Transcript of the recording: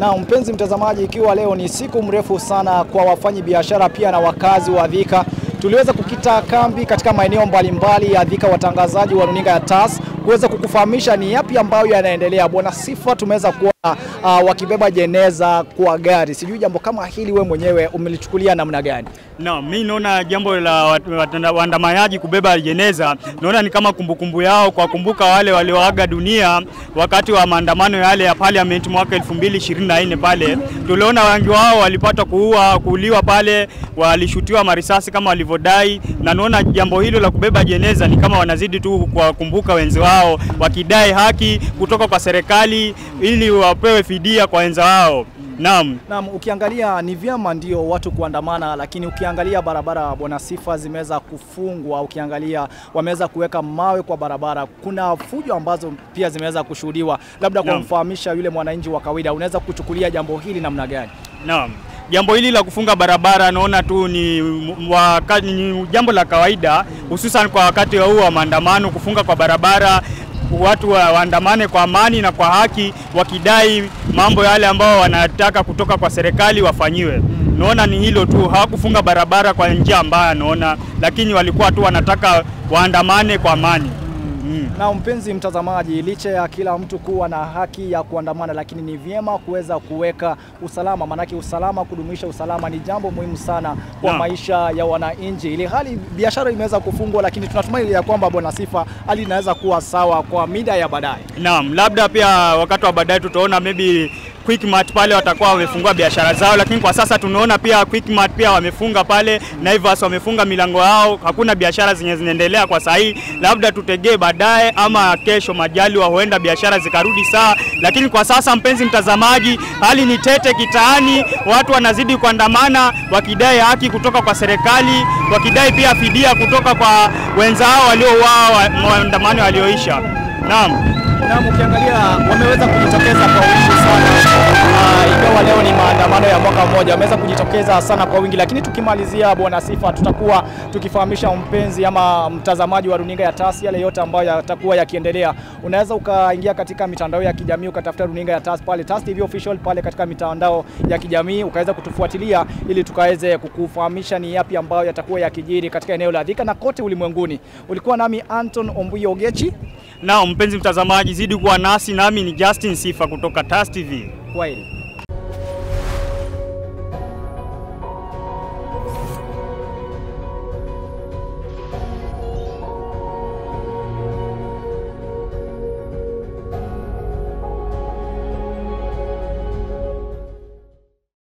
Na mpenzi mtazamaji, ikiwa leo ni siku mrefu sana kwa wafanyi biashara pia na wakazi wa Thika, tuliweza kukita kambi katika maeneo mbalimbali ya Thika, watangazaji wa runinga ya TAS, kuweza kukufahamisha ni yapi ambayo yanaendelea. Bwana Sifa, tumeweza kuona wakibeba jeneza kwa gari. Sijui jambo kama hili we mwenyewe umelichukulia namna gani? Mimi naona jambo la waandamanaji kubeba jeneza, naona ni kama kumbukumbu yao kwa kumbuka wale walioaga dunia wakati wa maandamano yale ya Parliament mwaka 2024 pale. Tuliona wengi wao walipata kuuliwa pale, walishutiwa marisasi kama walivyodai, na naona jambo hilo la kubeba jeneza ni kama wanazidi tu kuwakumbuka wenzi wao, wakidai haki kutoka kwa serikali ili wapewe fidia kwa wenza wao. Naam, ukiangalia ni vyema ndio watu kuandamana, lakini ukiangalia barabara Bwana Sifa zimeweza kufungwa, ukiangalia wameweza kuweka mawe kwa barabara. Kuna fujo ambazo pia zimeweza kushuhudiwa. Labda kumfahamisha yule mwananchi wa kawaida, unaweza kuchukulia jambo hili namna gani? Naam, jambo hili la kufunga barabara naona tu ni jambo la kawaida, hususan kwa wakati huu wa maandamano. Kufunga kwa barabara, watu waandamane kwa amani na kwa haki, wakidai mambo yale ambao wanataka kutoka kwa serikali wafanyiwe. Naona ni hilo tu, hawakufunga barabara kwa njia mbaya naona, lakini walikuwa tu wanataka waandamane kwa amani. Na mpenzi mtazamaji, licha ya kila mtu kuwa na haki ya kuandamana, lakini ni vyema kuweza kuweka usalama, manake usalama, kudumisha usalama ni jambo muhimu sana kwa maisha ya wananchi. Ile hali biashara imeweza kufungwa, lakini tunatumai ya kwamba Bwana Sifa hali inaweza kuwa sawa kwa mida ya baadaye. Naam, labda pia wakati wa baadaye tutaona maybe Quickmart pale watakuwa wamefungua biashara zao, lakini kwa sasa tunaona pia Quickmart pia wamefunga pale, Naivas wamefunga milango yao, hakuna biashara zenye zinaendelea kwa sasa. Labda tutegee baadaye ama kesho majaliwa huenda biashara zikarudi sawa, lakini kwa sasa mpenzi mtazamaji, hali ni tete kitaani. Watu wanazidi kuandamana wakidai haki kutoka kwa serikali, wakidai pia fidia kutoka kwa wenzao waliouawa maandamano yaliyoisha. Naam, ukiangalia wameweza kujitokeza kwa wingi sana. Ingawa leo ni maandamano ya mwaka mmoja, wameweza kujitokeza sana kwa wingi, lakini tukimalizia Bwana Sifa, tutakuwa tukifahamisha mpenzi ama mtazamaji wa runinga ya TAS yale yote ambayo yatakuwa yakiendelea. Unaweza ukaingia katika mitandao ya kijamii ukatafuta runinga ya TAS pale, TAS TV official pale katika mitandao ya kijamii, ukaweza kutufuatilia ili tukaweze kukufahamisha ni yapi ambayo yatakuwa yakijiri katika eneo la Thika na kote ulimwenguni. Ulikuwa nami Anton Ombuyo Ogechi. Na mpenzi mtazamaji, zidi kuwa nasi, nami ni Justin Sifa kutoka TAS TV. Kwaheri.